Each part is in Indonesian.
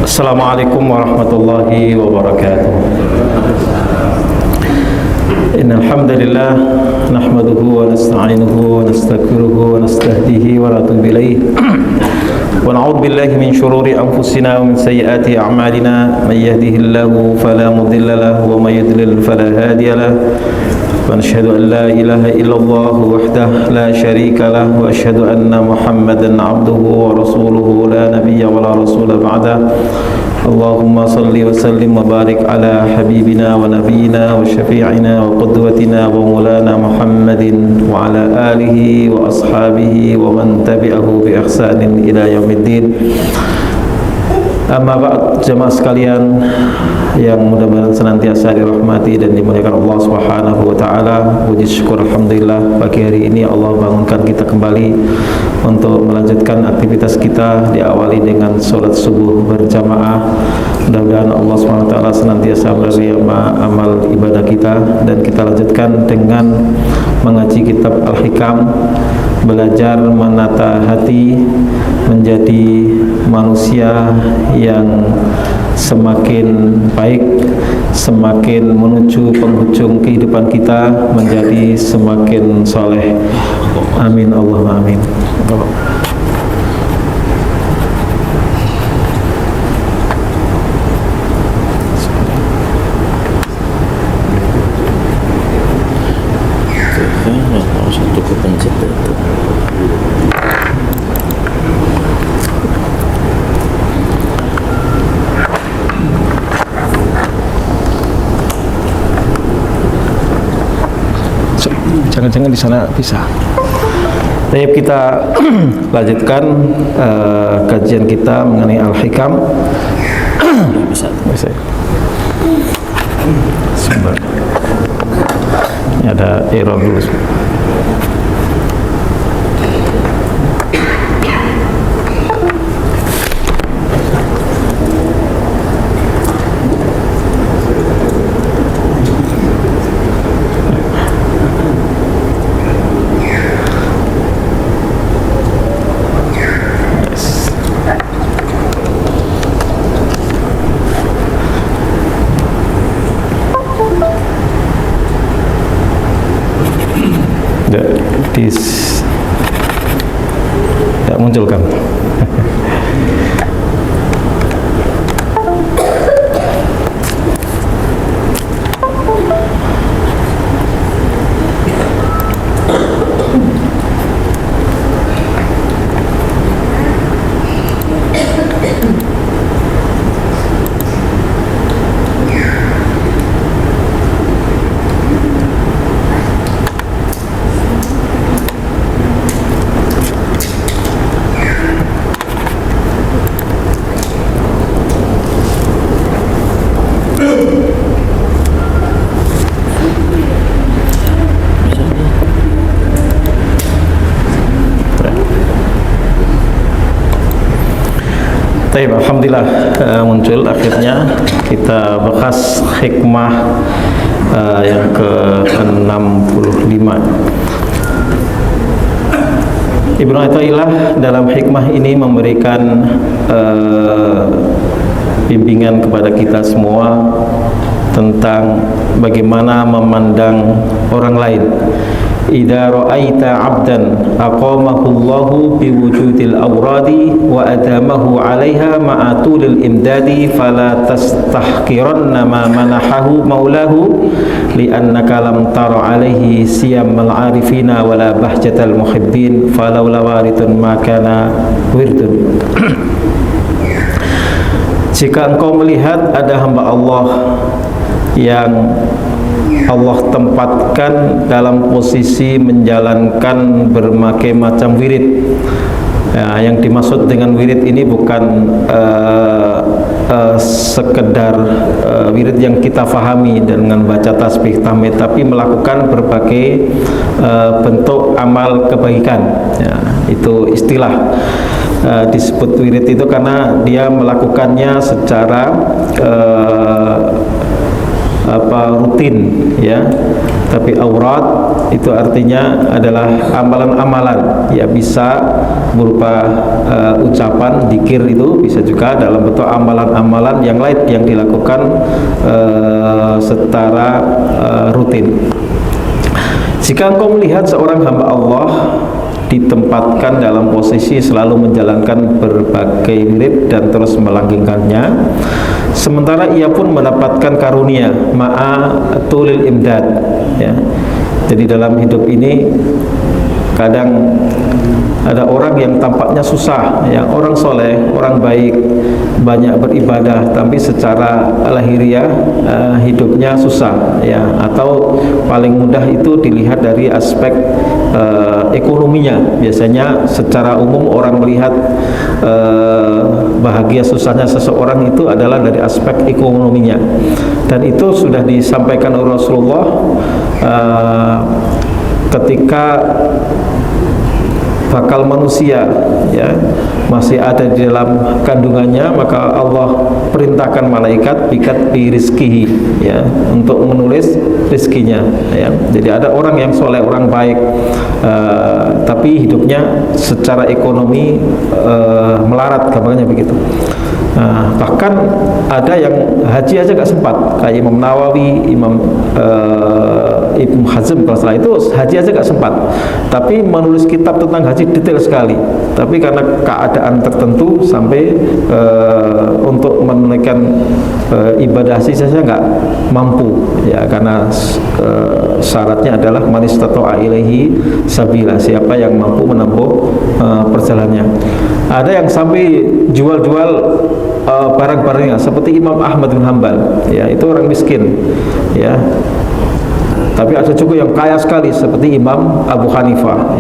Assalamualaikum warahmatullahi wabarakatuh. Innal hamdalillah nahmaduhu wa nasta'inuhu wa nastaghfiruhu wa nastahdihi wa natubu ilayh. Wa na'udzu billahi min shururi anfusina wa min sayyiati a'malina. May yahdihillahu fala mudilla lahu wa may yudlil fala hadiya lahu. ونشهد أن لا إله إلا الله وحده لا شريك له وأشهد أن محمدا عبده ورسوله لا نبي ولا رسول بعده اللهم صل وسلم وبارك على حبيبنا ونبينا وشفيعنا وقدوتنا ومولانا محمد وعلى آله وأصحابه ومن تبعه بإحسان إلى يوم الدين. Amma ba'd, jemaah sekalian yang mudah-mudahan senantiasa dirahmati dan dimuliakan Allah Subhanahu wa taala. Puji syukur alhamdulillah pagi hari ini Allah bangunkan kita kembali untuk melanjutkan aktivitas kita, diawali dengan salat subuh berjamaah. Mudah-mudahan Allah Subhanahu wa taala senantiasa menerima amal ibadah kita, dan kita lanjutkan dengan mengaji kitab Al-Hikam, belajar menata hati menjadi manusia yang semakin baik, semakin menuju penghujung kehidupan kita menjadi semakin soleh. Amin Allahumma amin. Jangan-jangan di sana bisa. Baik, kita lanjutkan kajian kita mengenai Al-Hikam. Bisa. Sebentar. Ini ada error dulu. Tidak munculkan. Alhamdulillah muncul akhirnya. Kita bahas hikmah yang ke-65. Ibnu Athaillah dalam hikmah ini memberikan bimbingan kepada kita semua tentang bagaimana memandang orang lain. Idza ra'aita 'abdan aqamahu Allahu biwujudil awradi wa adamahu 'alaiha ma'a tulil imdadi fala tastahqiranna ma manahahu maulahu li'annaka lam tara 'alaihi siyamal 'arifina wala bahjatal muhibbin falawla waritun ma kana wirdun. Jika engkau melihat ada hamba Allah yang Allah tempatkan dalam posisi menjalankan berbagai macam wirid. Ya, yang dimaksud dengan wirid ini bukan sekedar wirid yang kita fahami dengan baca tasbih tahmid, tapi melakukan berbagai bentuk amal kebaikan. Ya, itu istilah disebut wirid itu karena dia melakukannya secara rutin, ya. Tapi aurat itu artinya adalah amalan-amalan, ya, bisa berupa ucapan, zikir, itu bisa juga dalam bentuk amalan-amalan yang lain yang dilakukan secara rutin. Jika engkau melihat seorang hamba Allah ditempatkan dalam posisi selalu menjalankan berbagai wirid dan terus melanggengkannya, sementara ia pun mendapatkan karunia ma'a tulil imdad, ya. Jadi dalam hidup ini kadang ada orang yang tampaknya susah, ya, orang soleh, orang baik, banyak beribadah, tapi secara lahiriah hidupnya susah, ya. Atau paling mudah itu dilihat dari aspek ekonominya. Biasanya secara umum orang melihat bahagia susahnya seseorang itu adalah dari aspek ekonominya, dan itu sudah disampaikan oleh Rasulullah ketika bakal manusia, ya, masih ada di dalam kandungannya, maka Allah perintahkan malaikat bikat bi rizkihi, ya, untuk menulis rizkinya, ya. Jadi ada orang yang soleh, orang baik, tapi hidupnya secara ekonomi melarat, gampangnya begitu. Bahkan ada yang haji aja gak sempat, kayak Imam Nawawi, Ibnu Hazm kalau salah, itu haji aja gak sempat, tapi menulis kitab tentang haji detail sekali. Tapi karena keadaan tertentu sampai untuk menunaikan ibadah haji saja nggak mampu, ya, karena syaratnya adalah man istata'a ilaihi sabila, siapa yang mampu menempuh perjalanannya. Ada yang sampai jual-jual barang-barangnya, seperti Imam Ahmad bin Hanbal, ya, itu orang miskin, ya. Tapi ada juga yang kaya sekali seperti Imam Abu Hanifah.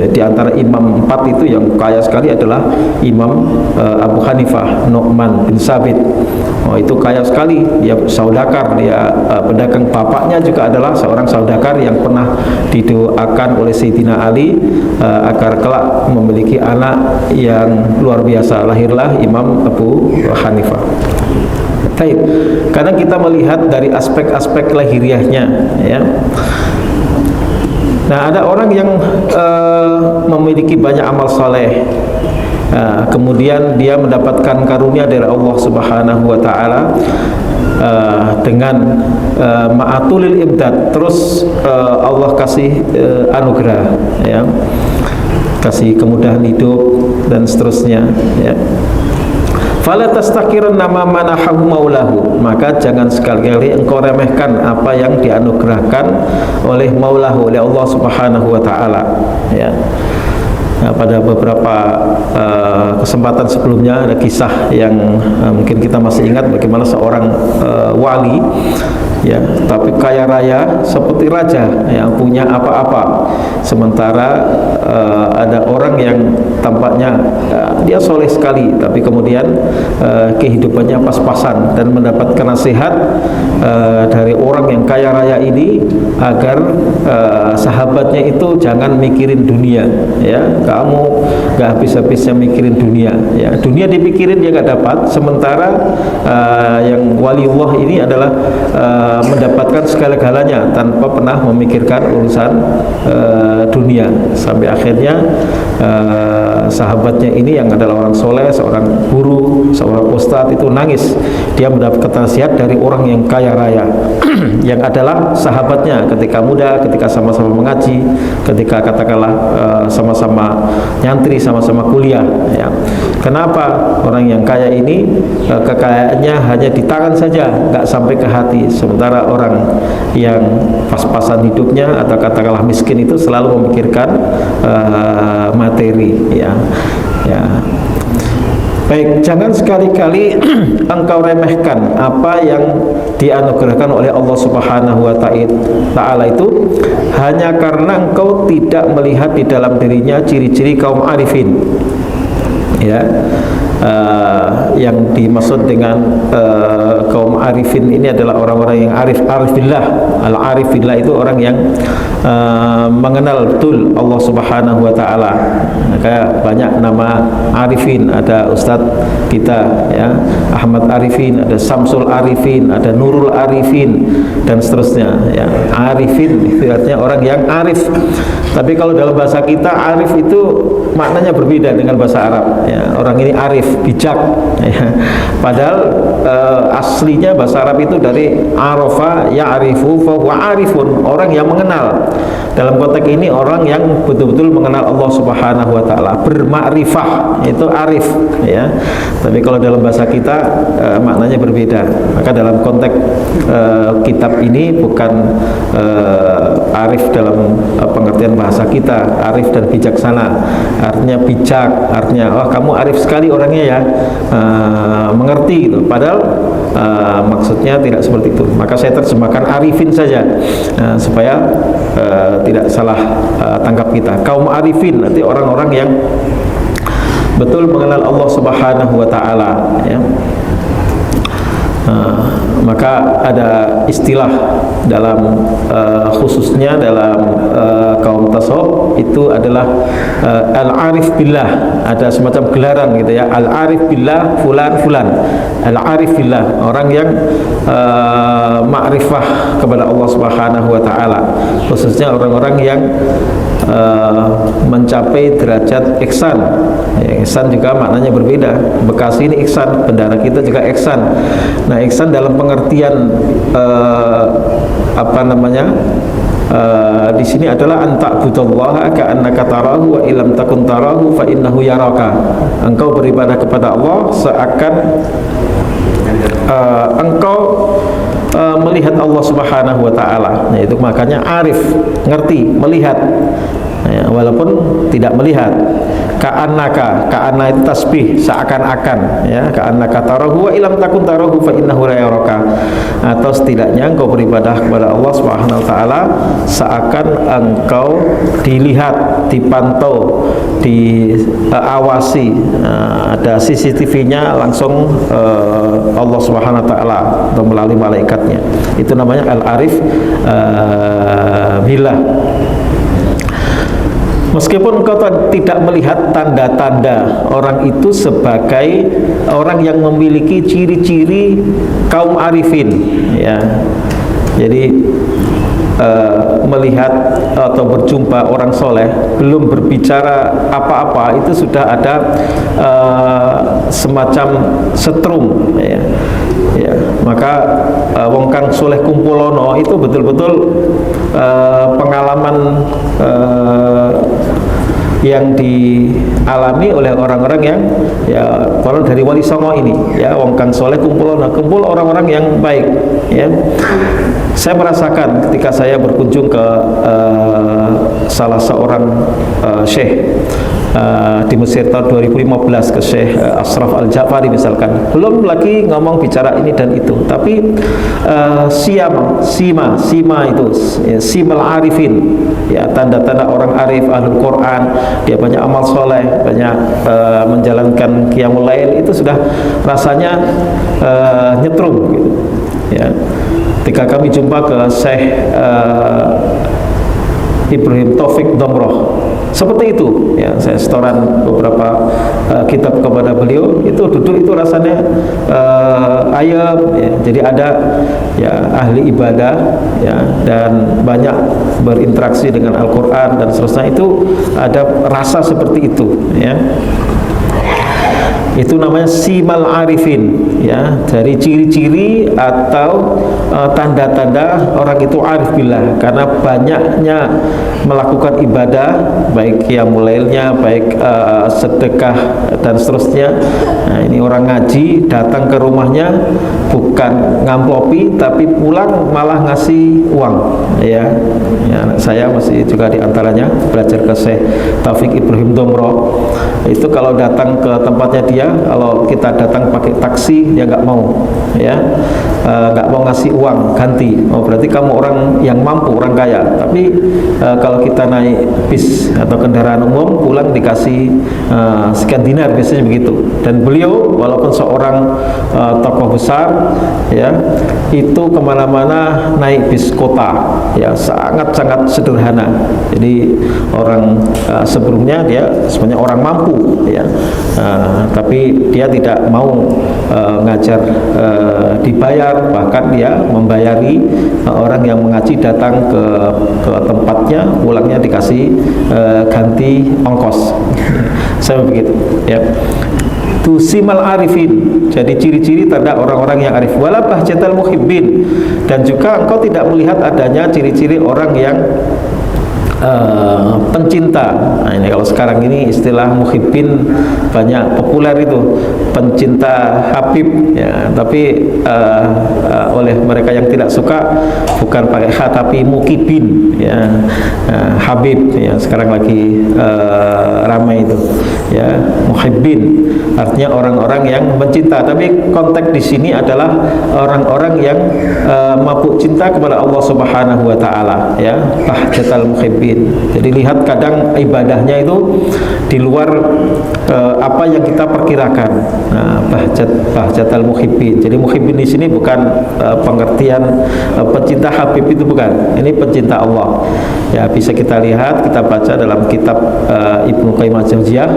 Di antara imam 4 itu yang kaya sekali adalah Imam Abu Hanifah, Nu'man bin Sabit. Itu kaya sekali, dia saudakar, dia pedagang. Bapaknya juga adalah seorang saudakar yang pernah didoakan oleh Sayyidina Ali agar kelak memiliki anak yang luar biasa. Lahirlah Imam Abu Hanifah. Baik, kadang kita melihat dari aspek-aspek lahiriahnya, ya. Nah, ada orang yang memiliki banyak amal soleh, kemudian dia mendapatkan karunia dari Allah Subhanahu wa Ta'ala dengan ma'atulil imdad, terus Allah kasih anugerah, ya, kasih kemudahan hidup dan seterusnya, ya. Fala tastakiran nama manahahu maulahu, maka jangan sekali-kali engkau remehkan apa yang dianugerahkan oleh maulahu, oleh Allah Subhanahu wa Ta'ala, ya. Nah, pada beberapa kesempatan sebelumnya ada kisah yang mungkin kita masih ingat, bagaimana seorang wali, ya, tapi kaya raya seperti raja yang punya apa-apa, sementara ada orang yang tampaknya dia soleh sekali, tapi kemudian kehidupannya pas-pasan, dan mendapatkan nasihat dari orang yang kaya raya ini agar sahabatnya itu jangan mikirin dunia, ya. Kamu gak habis-habisnya mikirin dunia, ya. Dunia dipikirin dia gak dapat, sementara yang waliullah ini adalah mendapatkan segala-galanya tanpa pernah memikirkan urusan dunia. Sampai akhirnya sahabatnya ini yang adalah orang soleh, seorang guru, seorang ustadz, itu nangis. Dia mendapatkan nasihat dari orang yang kaya raya yang adalah sahabatnya ketika muda, ketika sama-sama mengaji, ketika katakanlah sama-sama nyantri, sama-sama kuliah, ya. Kenapa orang yang kaya ini kekayaannya hanya di tangan saja, nggak sampai ke hati, sementara orang yang pas-pasan hidupnya atau katakanlah miskin itu selalu memikirkan materi, ya. Baik, jangan sekali-kali engkau remehkan apa yang dianugerahkan oleh Allah Subhanahu wa Ta'ala itu hanya karena engkau tidak melihat di dalam dirinya ciri-ciri kaum arifin, ya. yang dimaksud dengan kaum arifin ini adalah orang-orang yang arif billah. Al-arif billah itu orang yang mengenal betul Allah Subhanahu wa taala. Maka banyak nama arifin, ada ustadz kita ya, Ahmad Arifin, ada Samsul Arifin, ada Nurul Arifin dan seterusnya ya. Arifin itu artinya orang yang arif. Tapi kalau dalam bahasa kita arif itu maknanya berbeda dengan bahasa Arab ya. Orang ini arif, bijak ya. Padahal aslinya bahasa Arab itu dari arafa ya'rifu fa huwa arifun, orang yang mengenal. Dalam konteks ini orang yang betul-betul mengenal Allah Subhanahu wa taala, bermakrifah, itu arif ya. Tapi kalau dalam bahasa kita maknanya berbeda. Maka dalam konteks kitab ini bukan arif dalam pengertian bahasa kita, arif dan bijaksana. Artinya bijak, artinya wah kamu arif sekali orangnya ya, mengerti gitu. Padahal maksudnya tidak seperti itu. Maka saya terjemahkan arifin saja supaya tidak salah tangkap kita. Kaum arifin nanti orang-orang yang betul mengenal Allah Subhanahu wa taala ya. Maka ada istilah dalam khususnya dalam kaum tasawuf itu adalah al-arif billah. Ada semacam gelaran gitu ya, al-arif billah fulan fulan, al-arif billah, orang yang makrifah kepada Allah Subhanahu wa taala, khususnya orang-orang yang mencapai derajat ihsan ya. Ihsan juga maknanya berbeda. Bekasi ini ihsan, bendara kita juga ihsan. Nah, ihsan dalam pengertian apa namanya? Di sini adalah anta'budallaha ka'annaka tarahu wa illam takun tarahu fa innahu yaraka. Engkau beribadah kepada Allah seakan engkau melihat Allah Subhanahu wa taala. Nah, itu makanya arif, ngerti, melihat ya, walaupun tidak melihat. Ka'annaka, ka'anna itu tasbih, seakan-akan ya, ka'annaka tarahu wa illam takun tarahu fa innahu la yaraka. Atau setidaknya engkau beribadah kepada Allah Subhanahu wa taala seakan engkau dilihat, dipantau, diawasi, ada CCTV-nya langsung Allah Subhanahu wa taala atau melalui malaikatnya. Itu namanya al-arif billah. Meskipun engkau tidak melihat tanda-tanda orang itu sebagai orang yang memiliki ciri-ciri kaum arifin ya. Jadi melihat atau berjumpa orang soleh, belum berbicara apa-apa, itu sudah ada semacam setrum ya. Ya, maka wong kang soleh kumpulono itu betul-betul pengalaman yang dialami oleh orang-orang yang ya kalau dari Wali Songo ini ya, wong kang soleh kumpul orang-orang yang baik ya. Saya merasakan ketika saya berkunjung ke salah seorang syekh di Mesir tahun 2015 ke Syekh Ashraf Al-Ja'fari misalkan, belum lagi ngomong bicara ini dan itu, tapi sima itu ya, simal arifin ya, tanda-tanda orang arif, ahlul Quran, dia banyak amal soleh, banyak menjalankan qiyamul lail, itu sudah rasanya nyetrum gitu ya. Ketika kami jumpa ke Syekh Ibrahim Taufik Domroh, seperti itu ya, saya setoran beberapa kitab kepada beliau, itu duduk itu rasanya ayam ya. Jadi ada ya ahli ibadah ya, dan banyak berinteraksi dengan Al-Quran dan seterusnya, itu ada rasa seperti itu ya. Itu namanya simal arifin ya, dari ciri-ciri atau tanda-tanda orang itu arif billah, karena banyaknya melakukan ibadah, baik qiyamul lailnya, baik sedekah dan seterusnya. Nah, ini orang ngaji datang ke rumahnya bukan ngamplopi, tapi pulang malah ngasih uang ya. Ya, anak saya masih juga diantaranya belajar ke Syekh Taufik Ibrahim Domroh. Itu kalau datang ke tempatnya dia, kalau kita datang pakai taksi dia nggak mau, ya, nggak mau ngasih uang ganti. Oh, berarti kamu orang yang mampu, orang kaya. Tapi kalau kita naik bis atau kendaraan umum pulang dikasih sekian dinar, biasanya begitu. Dan beliau walaupun seorang tokoh besar, ya, itu kemana-mana naik bis kota, ya, sangat-sangat sederhana. Jadi orang sebelumnya dia sebenarnya orang mampu, ya, tapi dia tidak mau ngajar dibayar, bahkan dia membayari orang yang mengaji datang ke tempatnya, pulangnya dikasih ganti ongkos. Saya begitu, ya. Tusimal arifin, jadi ciri-ciri tanda orang-orang yang arif. Wala bahjatal muhibbin, dan juga engkau tidak melihat adanya ciri-ciri orang yang pencinta. Nah, ini kalau sekarang ini istilah muhibbin banyak populer, itu pencinta Habib, ya, tapi oleh mereka yang tidak suka bukan pakai H tapi mukibin, ya, Habib, ya, sekarang lagi ramai itu, ya, muhibbin artinya orang-orang yang mencinta, tapi konteks di sini adalah orang-orang yang mabuk cinta kepada Allah Subhanahu wa taala, ya, bahjatal muhibbin. Jadi lihat kadang ibadahnya itu di luar apa yang kita perkirakan. Nah, bahjatal muhibbin. Jadi muhibbin di sini bukan pengertian pencinta Habib, itu bukan. Ini pencinta Allah. Ya, bisa kita lihat, kita baca dalam kitab Ibnu Qayyim al-Jauziyah,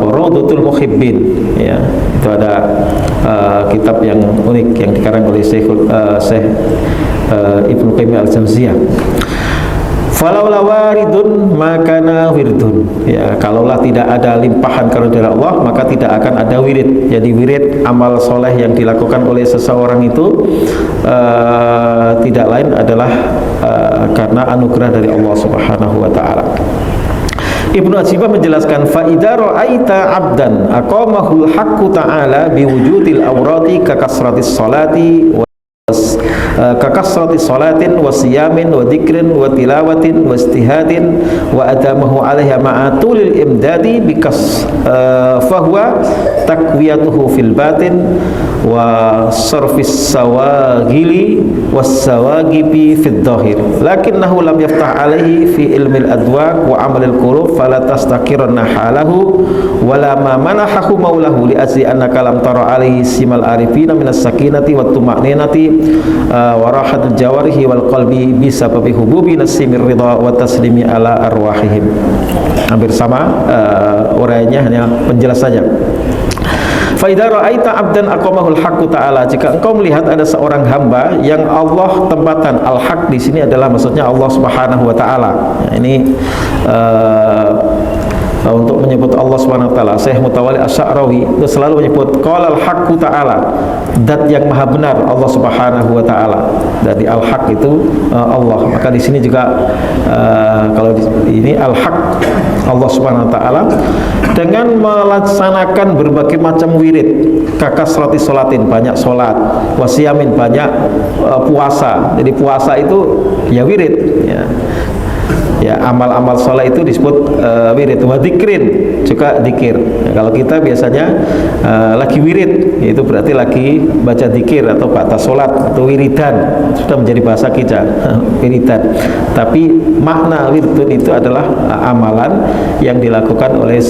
Rawdatul Muhibbin, ya. Itu ada kitab yang unik yang dikarang oleh Syekh Ibnu Qayyim al-Jauziyah. Falaula waridun makana wirdun, ya, kalaulah tidak ada limpahan karunia Allah maka tidak akan ada wirid. Jadi wirid amal soleh yang dilakukan oleh seseorang itu tidak lain adalah karena anugerah dari Allah Subhanahu wa taala. Ibnu Ajibah menjelaskan, fa idza ra'aita 'abdan aqamahul haqqu ta'ala biwujudil awrati ka kasratis salati kakasrati salatin wa siyamin wa dzikrin wa tilawatin wa istihadin wa adamahu 'alaiha ma'atulil imdadi bikas fahuwa takwiyatuhu fil batin wa sarfis sawagili was sawagibi fid dhahir lakinnahu lam yaftah 'alaihi fi ilmil adwaq wa 'amalil qulub fala tastaqiranna halahu wala ma manahahu maulahu li ajli annaka lam tara 'alaihi simal arifina minas sakinati wat tuma'ninati warahatul jawarihi wal qalbi bisababi hububi nasimir ridha wa taslimi ala arwahihim. Hampir sama uraiannya, hanya penjelas saja. Fa idza ra'aita 'abdan aqamahul haqqu ta'ala, jika engkau melihat ada seorang hamba yang Allah tempatkan, al-haq di sini adalah maksudnya Allah Subhanahu wa taala. Ini untuk menyebut Allah Subhanahu wa taala, Syekh Mutawalli Asy-Sya'rawi itu selalu menyebut qalal haqqu ta'ala, zat yang maha benar Allah Subhanahu wa taala. Dari al-haq itu Allah. Maka di sini juga kalau ini al-haq Allah Subhanahu wa taala dengan melaksanakan berbagai macam wirid, kakasrati sholatin, banyak sholat, wasiyamin, banyak puasa. Jadi puasa itu ya wirid, ya. Ya, amal-amal sholat itu disebut wirid. Wa dzikrin, juga dzikir. Ya, kalau kita biasanya lagi wirid, itu berarti lagi baca dzikir atau baca sholat atau wiridan, sudah menjadi bahasa kita wiridan. Tapi makna wirdun itu adalah amalan yang dilakukan oleh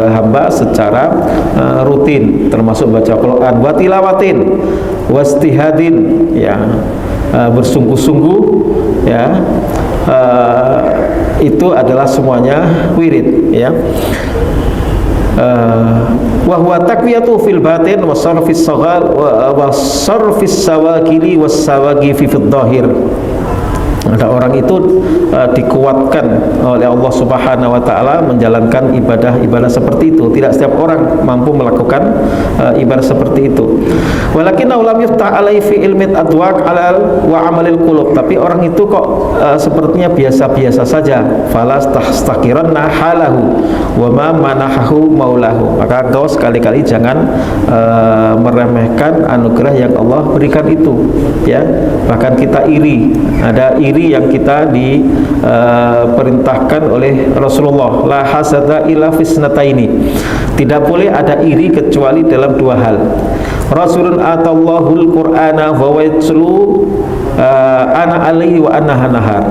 hamba secara rutin, termasuk baca Quran, wa tilawatin, wastihadin, ya, bersungguh-sungguh, ya. Itu adalah semuanya wirid, ya. Wa huwa takwiyatu fil batin wa sarfis saghal wa sarfis sawakili was sawagi fi dhahir. Ada orang itu dikuatkan oleh Allah Subhanahu wa taala menjalankan ibadah-ibadah seperti itu. Tidak setiap orang mampu melakukan ibadah seperti itu. Walakin lam yuftah alaihi fi ilmi adwaq alal wa amalil qulub. Tapi orang itu kok sepertinya biasa-biasa saja. Falas tahstaqiranna halahu wa ma manahahu maulahu. Maka kau sekali-kali jangan meremehkan anugerah yang Allah berikan itu, ya. Bahkan kita iri, ada iri iri yang kita diperintahkan oleh Rasulullah. La hasada illa fisnataini. Tidak boleh ada iri kecuali dalam dua hal. Rasulun atallahul qur'ana wa yatlu ana alaihi wa ana nahar.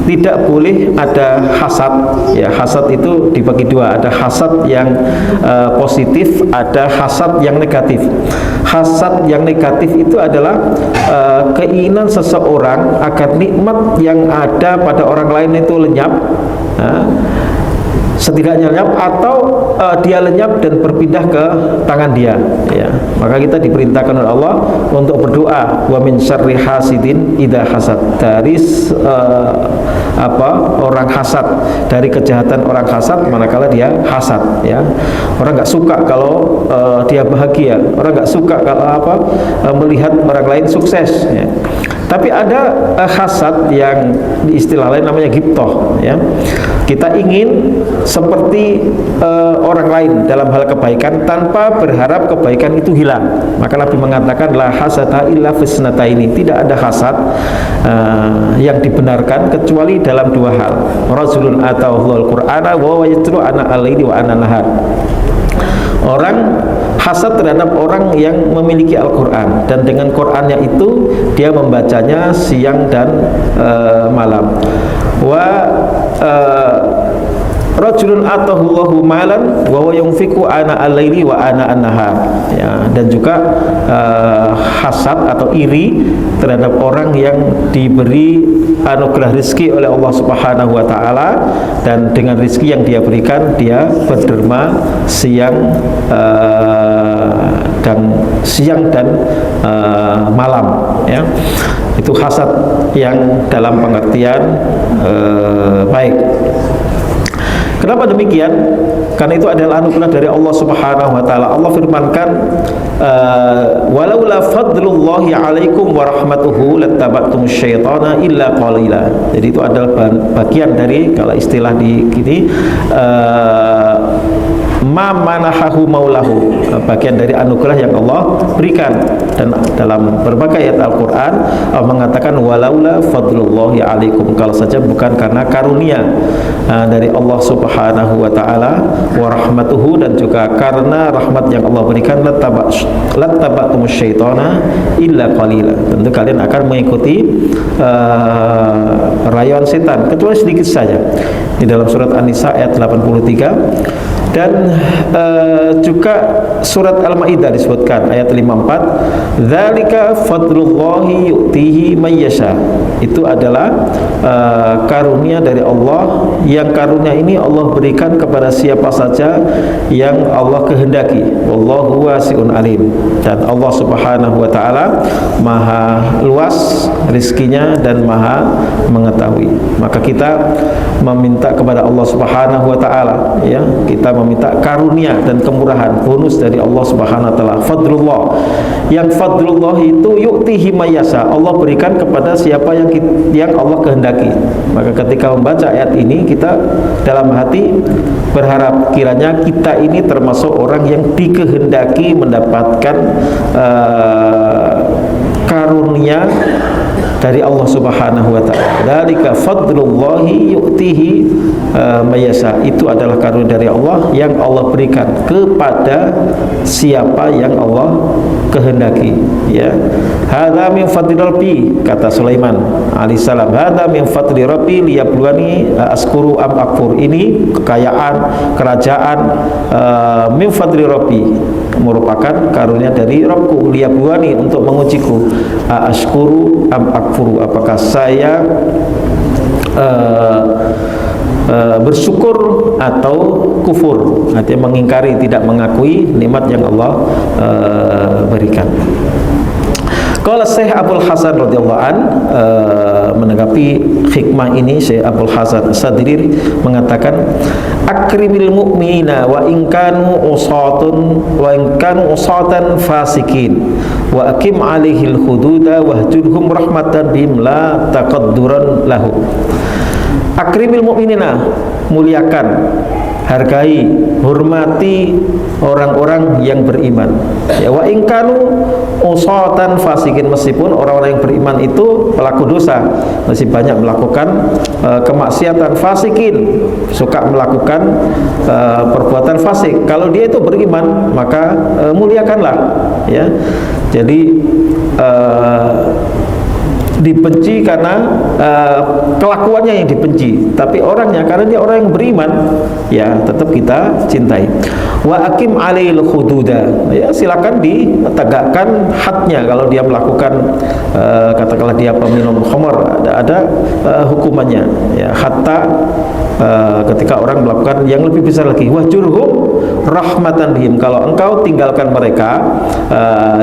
Tidak boleh ada hasad. Ya, hasad itu dibagi dua. Ada hasad yang positif, ada hasad yang negatif. Hasad yang negatif itu adalah keinginan seseorang agar nikmat yang ada pada orang lain itu lenyap, setidaknya lenyap, atau dia lenyap dan berpindah ke tangan dia. Ya, maka kita diperintahkan oleh Allah untuk berdoa, wa min syarri hasidin idza hasad, dari orang hasad, dari kejahatan orang hasad manakala dia hasad. Ya, orang nggak suka kalau dia bahagia, orang nggak suka kalau melihat orang lain sukses. Ya. Tapi ada hasad yang di istilah lain namanya ghibthah. Ya, kita ingin seperti orang lain dalam hal kebaikan tanpa berharap kebaikan itu hilang. Maka Nabi mengatakan la hasada illa fisnataini. Tidak ada hasad yang dibenarkan kecuali dalam dua hal. Rasulun atawallahul qur'ana wa yatlu ana alaihi wa ana nahar. Orang hasad terhadap orang yang memiliki Al-Quran, dan dengan Qurannya itu dia membacanya siang dan malam. Wa rajulun atahullahu malan wa huwa yunfiqu ana al-laili wa ana an-nahar. Ya, dan juga hasad atau iri terhadap orang yang diberi anugerah rezeki oleh Allah Subhanahu wa taala, dan dengan rezeki yang dia berikan dia berderma siang dan malam. Ya, itu hasad yang dalam pengertian baik. Kenapa demikian? Karena itu adalah anugerah dari Allah Subhanahu wa taala. Allah firmankan, walaula fadlullahi 'alaikum wa rahmatuhu lattaba'tum syaitana illa qalila. Jadi itu adalah bagian dari, kalau istilah di gini, ma manahahu maulahu, bagian dari anugerah yang Allah berikan. Dan dalam berbagai ayat Al-Quran Allah mengatakan walaula fadlullahi alaikum, kalau saja bukan karena karunia dari Allah Subhanahu wa taala, wa rahmatuhu, dan juga karena rahmat yang Allah berikan, lattaba'tum syaitana illa qalila. Tentu kalian akan mengikuti rayuan setan kecuali sedikit saja. Di dalam surat An-Nisa ayat 83. Dan juga surat Al-Maidah disebutkan ayat 54, dzalika fadlullahi yu'tihi may yasha. Itu adalah karunia dari Allah, yang karunia ini Allah berikan kepada siapa saja yang Allah kehendaki. Wallahu wasi'un alim. Dan Allah Subhanahu wa taala maha luas rizkinya dan maha mengetahui. Maka kita meminta kepada Allah Subhanahu wa taala, ya, kita meminta karunia dan kemurahan, bonus dari Allah Subhanahu wa taala, fadlullah. Yang fadlullah itu yu'tihi mayasa, Allah berikan kepada siapa yang Allah kehendaki. Maka ketika membaca ayat ini, kita dalam hati berharap kiranya kita ini termasuk orang yang dikehendaki mendapatkan karunia dari Allah Subhanahu wa taala. Dzalika fadlullahi yu'tihi mayasa. Itu adalah karunia dari Allah yang Allah berikan kepada siapa yang Allah kehendaki. Ya. Hadza min fadli rabbi, kata Sulaiman alaihissalam. Hadza min fadli rabbi liyabluwani askuru am akfur. Ini kekayaan kerajaan min fadli rabbi, merupakan karunia dari Rabbku, liyabluwani, untuk mengujiku, askuru am akfuru, apakah saya bersyukur atau kufur, artinya mengingkari, tidak mengakui nikmat yang Allah berikan. Kalau Syekh Abdul Hasan radhiyallahu an menanggapi hikmah ini, Syekh Abdul Hasan As-Sadrir mengatakan, akrimil mu'minina wa in kanu usatan fasikin wa aqim alaihil hududa wahjurhum rahmatan bihim la taqadduran lahu. Akrimil mu'minina, muliakan hargai, hormati orang-orang yang beriman. Ya, wa in kanu usatan fasikin, meskipun orang-orang yang beriman itu pelaku dosa, masih banyak melakukan kemaksiatan, fasikin, suka melakukan perbuatan fasik. Kalau dia itu beriman, maka muliakanlah, ya. Jadi dibenci karena kelakuannya yang dibenci, tapi orangnya karena dia orang yang beriman, ya tetap kita cintai. Wa akim alail hududa, ya silakan ditegakkan hadnya. Kalau dia melakukan katakanlah dia peminum khamar, ada hukumannya, ya. Hatta ketika orang melakukan yang lebih besar lagi, wahjurhum rahmatan bihim, kalau engkau tinggalkan mereka,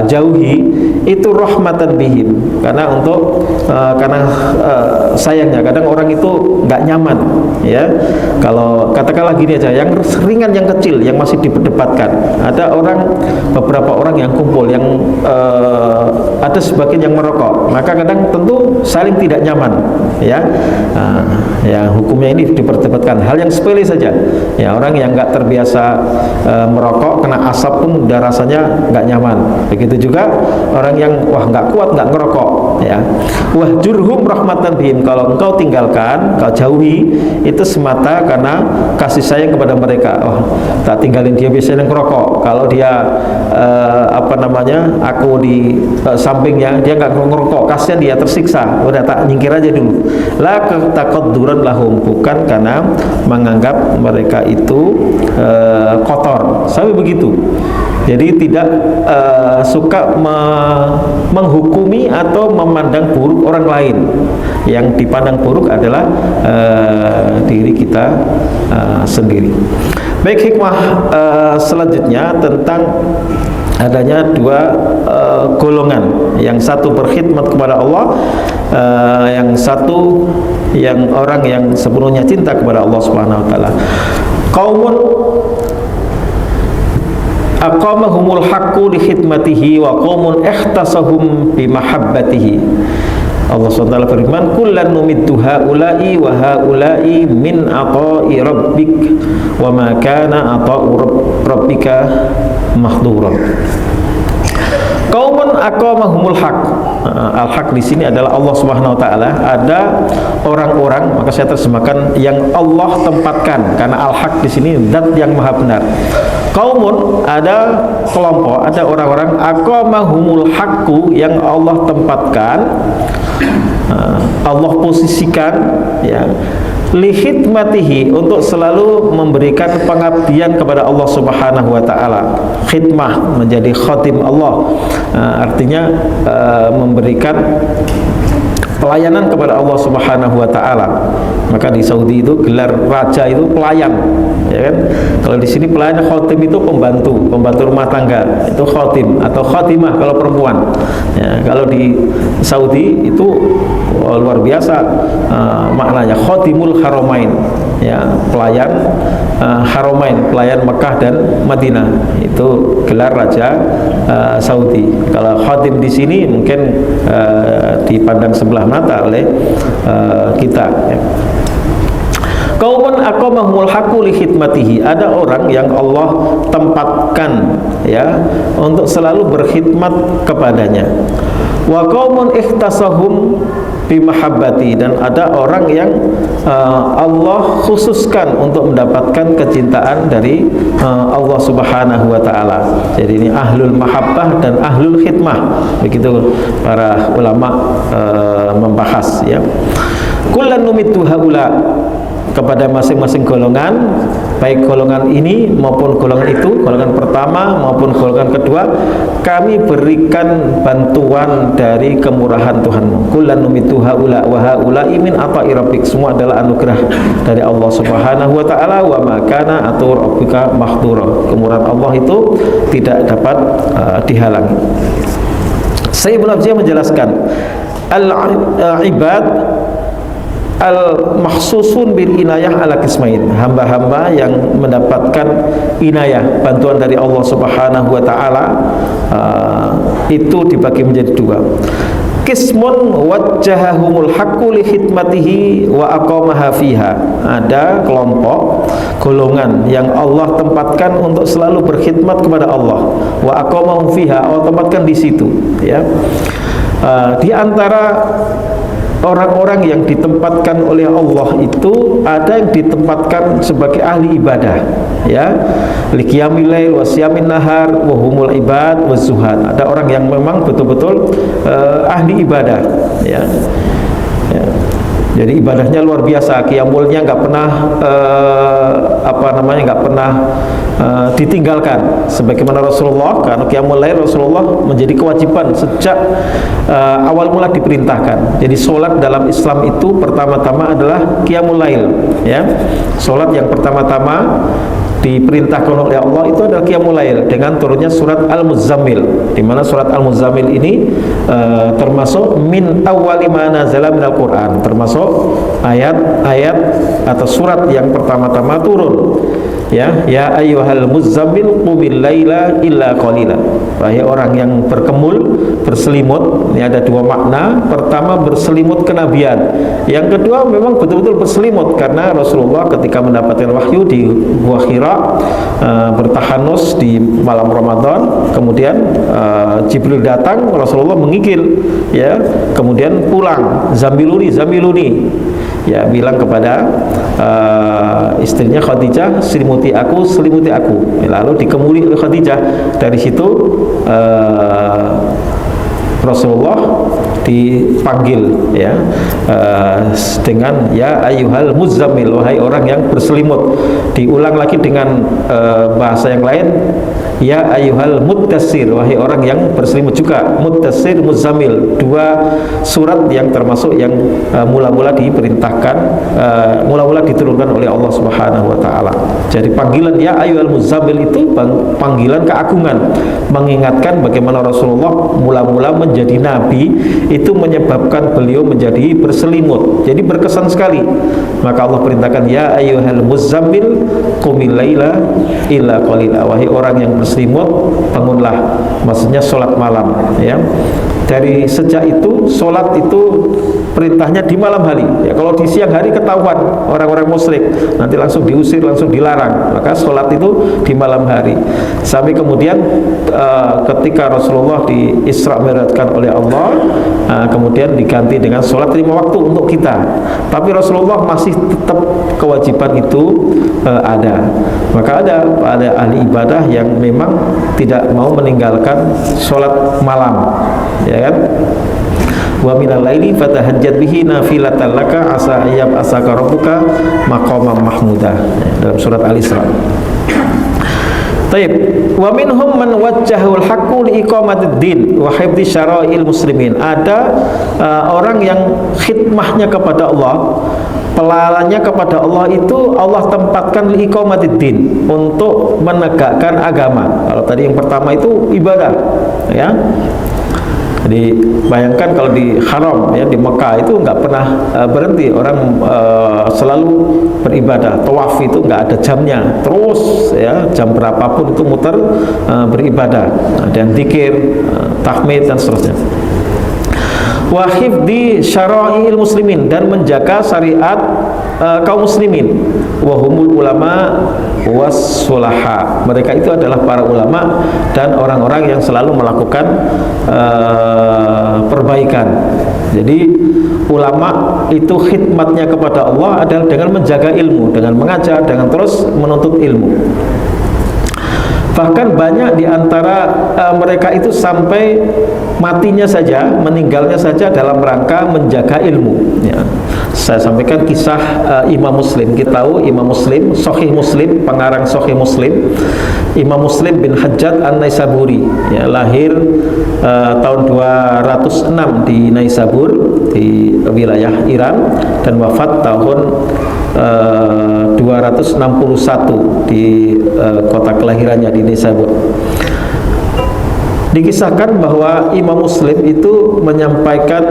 jauhi, itu rahmatan bihim, karena untuk sayangnya kadang orang itu nggak nyaman, ya. Kalau katakanlah gini aja, yang ringan, yang kecil, yang masih diperdebatkan, ada beberapa orang yang kumpul, yang ada sebagian yang merokok, maka kadang tentu saling tidak nyaman, ya. Ya hukumnya ini diperdebatkan, hal yang sepele saja, ya. Orang yang nggak terbiasa merokok, kena asap pun udah rasanya nggak nyaman. Begitu juga orang yang nggak kuat, nggak ngerokok, ya. Wahjurhum rahmatan bihim, kalau engkau tinggalkan, kau jauhi, itu semata karena kasih sayang kepada mereka. Tak tinggalin dia, biasanya ngerokok, kalau dia aku di sampingnya, dia nggak ngerokok, kasihan dia, tersiksa, udah tak nyingkir aja dulu. La taqadduran lahum, bukan karena menganggap mereka itu kotor, sampai begitu. Jadi tidak suka menghukumi atau memandang buruk orang lain. Yang dipandang buruk adalah diri kita sendiri. Baik, hikmah selanjutnya tentang adanya dua golongan. Yang satu berkhidmat kepada Allah, yang satu yang orang yang sepenuhnya cinta kepada Allah Subhanahu wa taala. Qaumun aqamahumul haqqu li khidmatihi wa qaumun ihtasahum bi mahabbatihi. Allah SWT berfirman, kullan numiddu haula'i wa haula'i min ata'i rabbik wa ma kana ata'u rabbika mahdura. Qaumun aqamahumul haq. Al-haq di sini adalah Allah Subhanahu wa taala. Ada orang-orang, maka saya terjemahkan yang Allah tempatkan, karena al-haq di sini zat yang maha benar. Qaumun, ada kelompok, ada orang-orang aqamahumul haqqu, yang Allah tempatkan, Allah posisikan, ya, li khidmatihi, untuk selalu memberikan pengabdian kepada Allah Subhanahu wa taala. Khidmah, menjadi khatim Allah, artinya memberikan pelayanan kepada Allah Subhanahu wa taala. Maka di Saudi itu gelar raja itu pelayan, ya kan? Kalau di sini pelayan, khatim itu pembantu rumah tangga, itu khatim atau khatimah kalau perempuan. Ya, kalau di Saudi itu luar biasa maknanya, khatimul haramain, ya, pelayan haramain, pelayan Mekah dan Madinah. Itu gelar raja Saudi. Kalau khatim di sini mungkin dipandang sebelah mata oleh kita, ya. Qaumun aqamahumul haqqu li khidmatihi, ada orang yang Allah tempatkan, ya, untuk selalu berkhidmat kepadanya. Wa qaumun ihtasahum bi mahabbati, dan ada orang yang Allah khususkan untuk mendapatkan kecintaan dari Allah Subhanahu wa taala. Jadi ini ahlul mahabbah dan ahlul khidmah, begitu para ulama membahas, ya. Kullan numittu haula, kepada masing-masing golongan, baik golongan ini maupun golongan itu, golongan pertama maupun golongan kedua, kami berikan bantuan dari kemurahan Tuhanmu. Kullan numittu haula wa haula'i min ata'i rabbik, semua adalah anugerah dari Allah Subhanahu wa taala. Wa ma kana atau rabbika mahdura, kemurahan Allah itu tidak dapat dihalangi. Saya belum menjelaskan al-ibad al-mahsusun bil inayah ala qismain, hamba-hamba yang mendapatkan inayah, bantuan dari Allah Subhanahu wa taala, itu dibagi menjadi dua. Qismun wajjahahumul haqqu li khidmatihi wa aqamaha fiha. Ada kelompok golongan yang Allah tempatkan untuk selalu berkhidmat kepada Allah, wa aqamahum fiha, Allah tempatkan di situ, ya. Di antara orang-orang yang ditempatkan oleh Allah itu ada yang ditempatkan sebagai ahli ibadah, ya, liqiyamil lail wa siyamin nahar wa humul ibad wa zuhad. Ada orang yang memang betul-betul ahli ibadah, ya. Ya. Jadi ibadahnya luar biasa, qiyamulnya nggak pernah nggak pernah ditinggalkan sebagaimana Rasulullah, karena qiyamul lail Rasulullah menjadi kewajiban sejak awal mula diperintahkan. Jadi solat dalam Islam itu pertama-tama adalah qiyamul lail, ya. Solat yang pertama-tama diperintahkan oleh Allah itu adalah qiyamul lail dengan turunnya surat Al-Muzammil, di mana surat Al-Muzammil ini termasuk min awwali ma nazala minal Quran, termasuk ayat-ayat atau surat yang pertama-tama turun, ya. Ya ayyuhal muzammil qumil laila illa qalila. Wahai orang yang berkemul, berselimut. Ini ada dua makna. Pertama, berselimut kenabian. Yang kedua, memang betul-betul berselimut karena Rasulullah ketika mendapatkan wahyu di Gua Hira, bertahanus di malam Ramadan, kemudian Jibril datang, Rasulullah mengikil, ya, kemudian pulang, zamiluni, ya, bilang kepada istrinya Khadijah, selimuti aku, lalu dikemuli oleh Khadijah. Dari situ Rasulullah dipanggil, ya, dengan ya ayyuhal muzammil, wahai orang yang berselimut. Diulang lagi dengan bahasa yang lain, ya ayyuhal muttassir, wahai orang yang berselimut juga. Muttassir, muzammil, dua surat yang termasuk yang mula-mula diperintahkan, mula-mula diturunkan oleh Allah Subhanahu wa taala. Jadi panggilan ya ayyuhal muzammil itu panggilan keagungan, mengingatkan bagaimana Rasulullah mula-mula menjadi nabi itu menyebabkan beliau menjadi berselimut. Jadi berkesan sekali. Maka Allah perintahkan ya ayyuhal muzammil qumil laila illa qalila, wahai orang yang berselimut, bangunlah, maksudnya sholat malam, ya. Dari sejak itu sholat itu perintahnya di malam hari, ya. Kalau di siang hari ketahuan orang-orang musyrik, nanti langsung diusir, langsung dilarang. Maka sholat itu di malam hari. Sampai kemudian ketika Rasulullah di Isra Mi'rajkan oleh Allah, kemudian diganti dengan sholat 5 waktu untuk kita. Tapi Rasulullah masih tetap kewajiban itu ada. Maka ada ahli ibadah yang memang tidak mau meninggalkan sholat malam, ya kan? Wa minal laili fatahajjat bihi nafilatan laka asa ayyab asaka rabbuka maqamam mahmuda, dalam surat Al-Isra. Taib. Wa minhum man wajjahul haqqu li iqamatid din wa hifdzi syara'il muslimin. Ada orang yang khidmahnya kepada Allah, pelalannya kepada Allah itu Allah tempatkan li iqamatid din, untuk menegakkan agama. Kalau tadi yang pertama itu ibadah, ya. Jadi bayangkan kalau di Haram, ya, di Mekah itu nggak pernah berhenti orang, selalu beribadah. Tawaf itu nggak ada jamnya, terus, ya, jam berapapun itu muter beribadah, dan zikir, tahmid dan seterusnya. Wa hifdzi syara'il muslimin, dan menjaga syariat kaum muslimin. Wa humul ulama was sulaha, mereka itu adalah para ulama dan orang-orang yang selalu melakukan perbaikan. Jadi ulama itu khidmatnya kepada Allah adalah dengan menjaga ilmu, dengan mengajar, dengan terus menuntut ilmu. Bahkan banyak di antara mereka itu sampai matinya saja, meninggalnya saja dalam rangka menjaga ilmu, ya. Saya sampaikan kisah Imam Muslim. Kita tahu Imam Muslim, Sahih Muslim, pengarang Sahih Muslim, Imam Muslim bin Hajjaj An-Naisaburi, ya, lahir tahun 206 di Naisabur, di wilayah Iran, dan wafat tahun 261 di kota kelahirannya di Naisabur. Dikisahkan bahwa Imam Muslim itu menyampaikan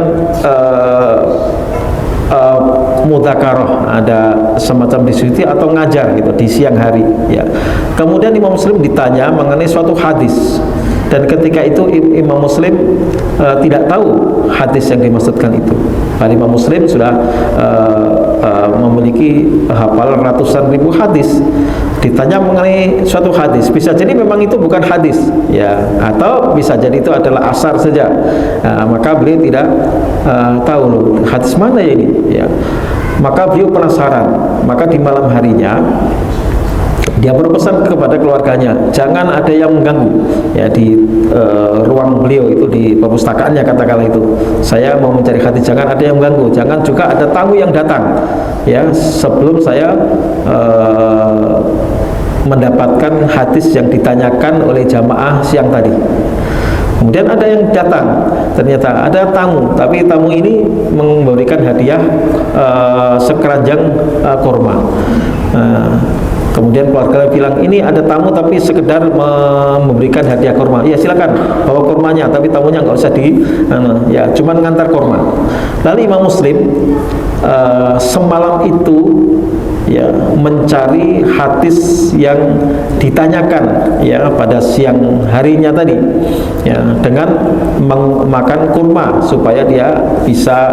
mudzakarah, ada semacam diskusi atau ngajar gitu di siang hari, ya. Kemudian Imam Muslim ditanya mengenai suatu hadis, Dan ketika itu Imam Muslim tidak tahu hadis yang dimaksudkan itu. Padahal Imam Muslim sudah memiliki hafal ratusan ribu hadis. Ditanya mengenai suatu hadis, bisa jadi memang itu bukan hadis, ya, atau bisa jadi itu adalah asar saja. Maka beliau tidak tahu hadis mana ya ini, ya. Maka beliau penasaran. Maka di malam harinya dia berpesan kepada keluarganya, jangan ada yang mengganggu, ya, di ruang beliau itu, di perpustakaannya katakanlah itu. Saya mau mencari hadis, jangan ada yang mengganggu, jangan juga ada tamu yang datang, ya, sebelum saya mendapatkan hadis yang ditanyakan oleh jamaah siang tadi. Kemudian ada yang datang, ternyata ada tamu, tapi tamu ini memberikan hadiah sekeranjang kurma. Kemudian keluarga bilang, ini ada tamu tapi sekedar memberikan hadiah kurma. Ya silakan bawa kurmanya, tapi tamunya nggak usah ya cuman ngantar kurma. Lalu Imam Muslim semalam itu, ya, mencari hadis yang ditanyakan, ya, pada siang harinya tadi, ya, dengan makan kurma supaya dia bisa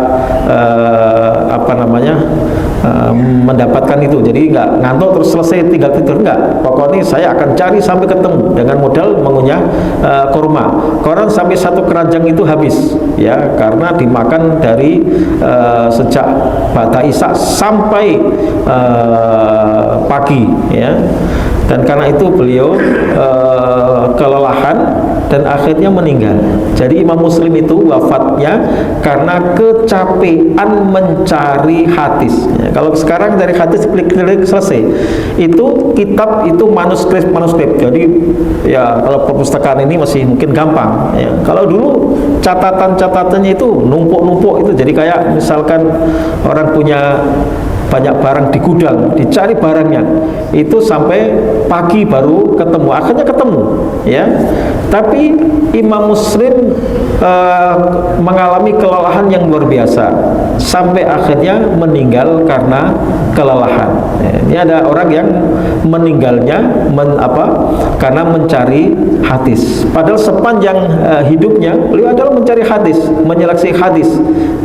mendapatkan itu. Jadi nggak ngantuk terus selesai tinggal tidur, enggak. Pokoknya saya akan cari sampai ketemu dengan modal mengunyah kurma. Koran sampai satu keranjang itu habis, ya, karena dimakan dari sejak ba'da isya sampai pagi, ya. Dan karena itu beliau kelelahan dan akhirnya meninggal. Jadi Imam Muslim itu wafatnya karena kecapean mencari hadis, ya. Kalau sekarang dari hadis klik-klik selesai. Itu kitab itu manuskrip. Jadi ya kalau perpustakaan ini masih mungkin gampang, ya. Kalau dulu catatan-catatannya itu numpuk-numpuk itu. Jadi kayak misalkan orang punya banyak barang di gudang, dicari barangnya itu sampai pagi baru ketemu, akhirnya ketemu, ya. Tapi Imam Muslim mengalami kelelahan yang luar biasa sampai akhirnya meninggal karena kelelahan. Ini ada orang yang meninggalnya karena mencari hadis. Padahal sepanjang hidupnya beliau adalah mencari hadis, menyeleksi hadis,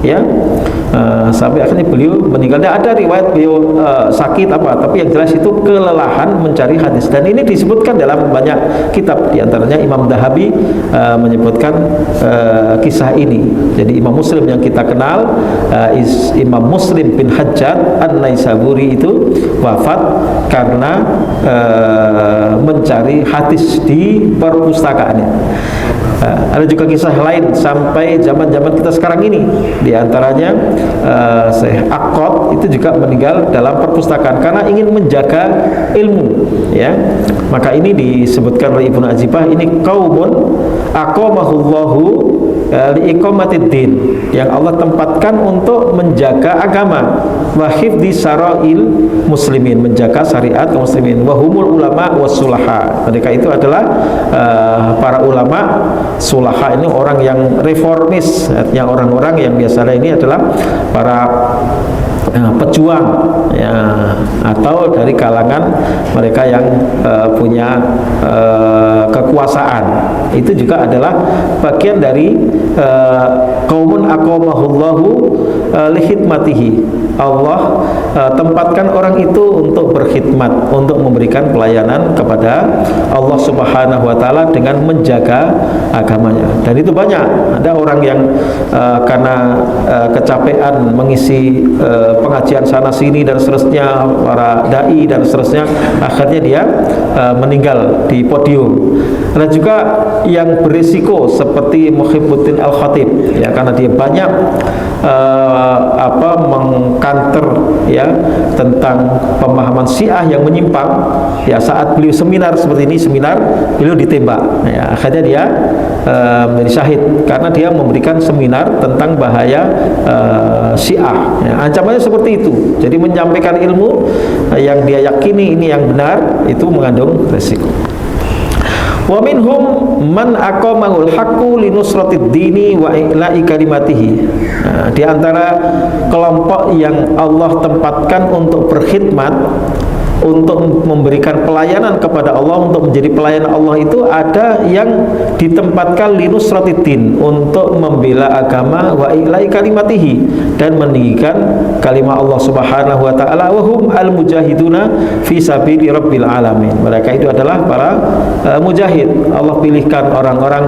ya. Sampai akhirnya beliau meninggal. Tidak ada riwayat beliau sakit tapi yang jelas itu kelelahan mencari hadis. Dan ini disebutkan dalam banyak kitab, diantaranya Imam Dahabi menyebutkan kisah ini. Jadi Imam Muslim yang kita kenal, Imam Muslim bin Hajjaj An-Naisaburi itu wafat karena mencari hadis di perpustakaannya. Ada juga kisah lain sampai zaman-zaman kita sekarang ini, diantaranya Syekh Aqad itu juga meninggal dalam perpustakaan karena ingin menjaga ilmu, ya. Maka ini disebutkan oleh Ibnu Ajibah, ini qaumun aqamahullahu liiqamatiddin, yang Allah tempatkan untuk menjaga agama, wa hifdzi syara'il muslimin, menjaga syariat kaum muslimin, wa humul ulama wassulaha. Mereka itu adalah para ulama sulaha, ini orang yang reformis, artinya orang-orang yang biasanya ini adalah para pejuang, ya, atau dari kalangan mereka yang punya kekuasaan. Itu juga adalah bagian dari qaumun aqamahullahu lihidmatihi. Allah tempatkan orang itu untuk berkhidmat, untuk memberikan pelayanan kepada Allah Subhanahu wa taala dengan menjaga agamanya. Dan itu banyak. Ada orang yang karena kecapean mengisi pengajian sana sini dan seterusnya, para dai dan seterusnya, akhirnya dia meninggal di podium. Ada juga yang berisiko seperti Muhibbuddin Al-Khatib, ya, karena dia banyak mengkanter, ya, tentang pemahaman Syiah yang menyimpang. Ya, saat beliau seminar seperti ini, beliau ditembak, ya, akhirnya dia menjadi syahid karena dia memberikan seminar tentang bahaya Syiah, ya. Ancamannya seperti itu. Jadi menyampaikan ilmu yang dia yakini ini yang benar itu mengandung resiko. Wa minhum man aqamahul haqqu linusratid dini wa ila'i kalimatihi. Di antara kelompok yang Allah tempatkan untuk berkhidmat untuk memberikan pelayanan kepada Allah, untuk menjadi pelayan Allah itu ada yang ditempatkan linusratiddin, untuk membela agama, wa ilai kalimatihi, dan meninggikan kalimat Allah Subhanahu wa taala, wa hum al mujahiduna fi sabili rabbil alamin. Mereka itu adalah para mujahid. Allah pilihkan orang-orang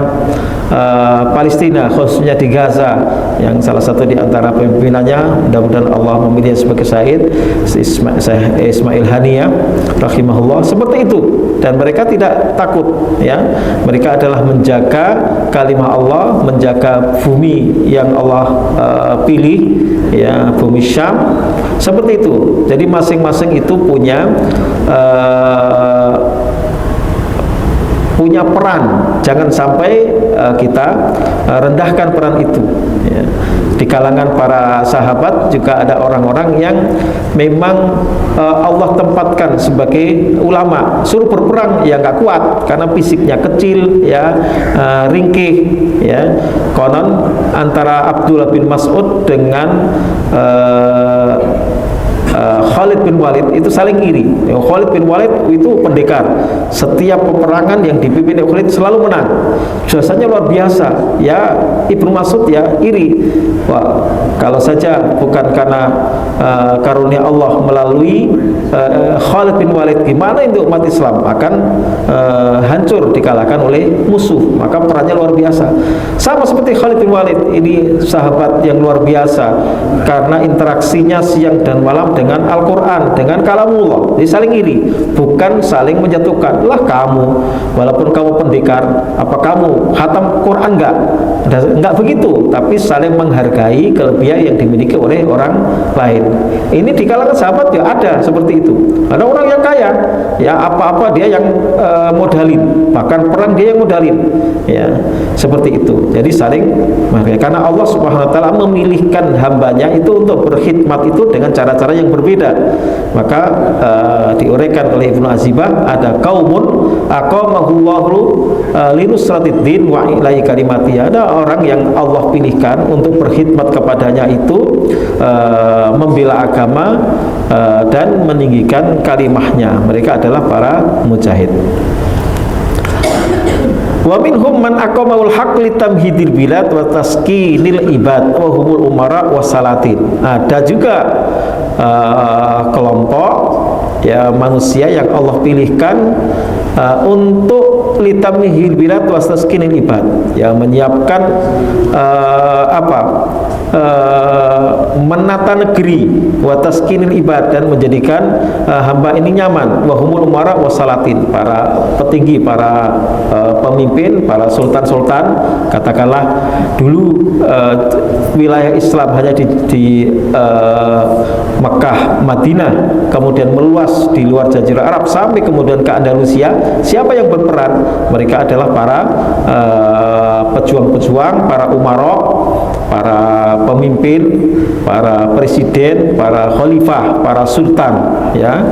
Palestina, khususnya di Gaza, yang salah satu di antara pimpinannya, mudah-mudahan Allah memilih sebagai syahid, Ismail Haniyah rahimahullah, seperti itu. Dan mereka tidak takut, ya. Mereka adalah menjaga kalimat Allah, menjaga bumi yang Allah pilih, ya, bumi Syam, seperti itu. Jadi masing-masing itu punya peran. Jangan sampai kita rendahkan peran itu, ya. Di kalangan para sahabat juga ada orang-orang yang memang Allah tempatkan sebagai ulama, suruh berperang ya nggak kuat karena fisiknya kecil, ya, ringkih, ya. Konon antara Abdullah bin Mas'ud dengan Khalid bin Walid itu saling iri. Khalid bin Walid itu pendekar. Setiap peperangan yang dipimpin oleh Khalid selalu menang. Jasanya luar biasa. Ya, Ibnu Mas'ud ya iri. Wah, kalau saja bukan karena karunia Allah melalui Khalid bin Walid, gimana itu umat Islam akan hancur dikalahkan oleh musuh. Maka perannya luar biasa. Sama seperti Khalid bin Walid, ini sahabat yang luar biasa karena interaksinya siang dan malam dengan Al-Quran, dengan kalamullah. Jadi saling iri, bukan saling menjatuhkan. Lah kamu, walaupun kamu pendekar, apa kamu khatam Quran enggak begitu, tapi saling menghargai kelebihan yang dimiliki oleh orang lain. Ini di kalangan sahabat ya ada seperti itu. Ada orang yang kaya, ya apa-apa dia yang modalin, bahkan perang dia yang modalin, ya, seperti itu. Jadi saling menghargai, karena Allah Subhanahu wa taala memilihkan hambanya itu untuk berkhidmat itu dengan cara-cara yang berbeda. Maka diuraikan oleh Ibnu Azibah, ada qaumun aqamahullahu linusratiddin wa ilai kalimati. Ada orang yang Allah pilihkan untuk berkhidmat kepadanya itu membela agama dan meninggikan kalimahnya. Mereka adalah para mujahid. Wa minhum man aqamaul haqq litamhidil bilad wa taskinil ibad wa humul umara wasalatin. Ada juga kelompok, ya, manusia yang Allah pilihkan untuk litamhidil bilad wa taskinil ibad, ya, menyiapkan menata negeri, wa taskinil ibad, dan menjadikan hamba ini nyaman, wa humul umara wasalatin, para petinggi, para pemimpin, para sultan-sultan. Katakanlah dulu wilayah Islam hanya di Mekah, Madinah, kemudian meluas di luar Jazirah Arab sampai kemudian ke Andalusia. Siapa yang berperan? Mereka adalah para pejuang-pejuang, para umara, para pemimpin, para presiden, para khalifah, para sultan, ya.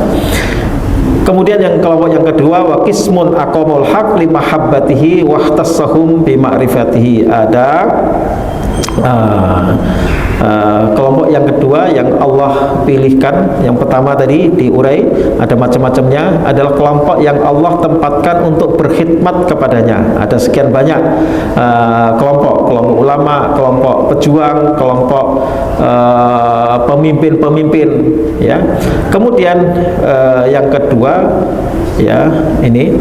Kemudian yang kelompok yang kedua, wa qismun aqamul haq li mahabbatihi wa ihtassahum bi ma'rifatihi. Ada kelompok yang kedua yang Allah pilihkan. Yang pertama tadi diurai, ada macam-macamnya, adalah kelompok yang Allah tempatkan untuk berkhidmat kepadanya. Ada sekian banyak kelompok ulama, kelompok pejuang, kelompok pemimpin-pemimpin, ya. Kemudian yang kedua, ya, ini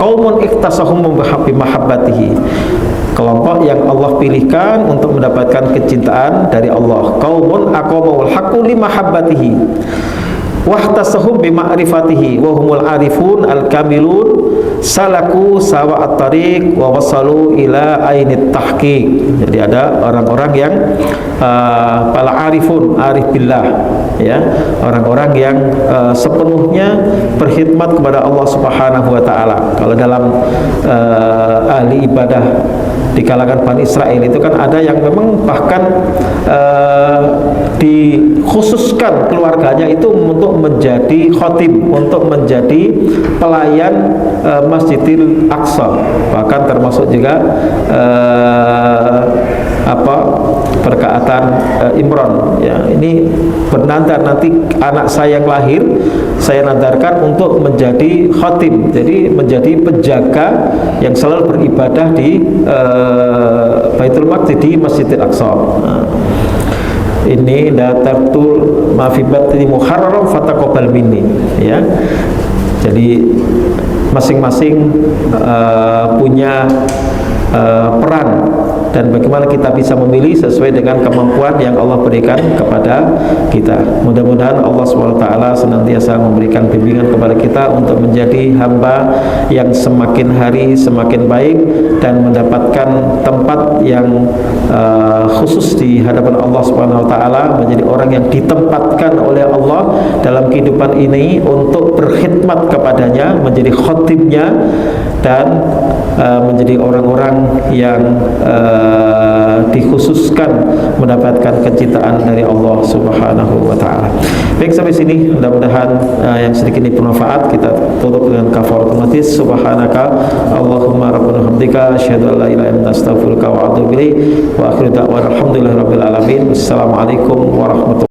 qaumun iktasahum bi mahabbatihi, kelompok yang Allah pilihkan untuk mendapatkan kecintaan dari Allah. Qaumun aqamul haqqu li mahabbatihi wahtasahum bi ma'rifatihi wa humul arifun al-kamilun salaku sawa at-tariq wa wasalu ila ainit tahqiq. Jadi ada orang-orang yang para arifun, arif billah, ya, orang-orang yang sepenuhnya berkhidmat kepada Allah Subhanahu wa taala. Kalau dalam ahli ibadah di kalangan Bani Israel itu kan ada yang memang bahkan dikhususkan keluarganya itu untuk menjadi khatib, untuk menjadi pelayan Masjidil Aqsa. Bahkan termasuk juga perkaatan Imran, ya, ini bernadar nanti anak saya yang lahir saya nadarkan untuk menjadi khatib, jadi menjadi penjaga yang selalu beribadah di Baitul Maqdis, di Masjidil Aqsa. Ini datartul mafibatni muharram fataqabbal minni, ya. Jadi masing-masing punya peran, dan bagaimana kita bisa memilih sesuai dengan kemampuan yang Allah berikan kepada kita. Mudah-mudahan Allah SWT senantiasa memberikan bimbingan kepada kita untuk menjadi hamba yang semakin hari semakin baik dan mendapatkan tempat yang khusus di hadapan Allah SWT, menjadi orang yang ditempatkan oleh Allah dalam kehidupan ini untuk berkhidmat kepadanya, menjadi khatibnya, dan menjadi orang-orang yang dikhususkan mendapatkan kecintaan dari Allah Subhanahu wa taala. Baik, sampai sini mudah-mudahan yang sedikit ini bermanfaat. Kita tutup dengan kafaratul majlis. Subhanaka Allahumma rabbana hamdika asyhadu an la ilaha illa anta astaghfiruka wa atubu ilaik. Wa akhiru da'wana alhamdulillahirabbil alamin. Wassalamualaikum warahmatullahi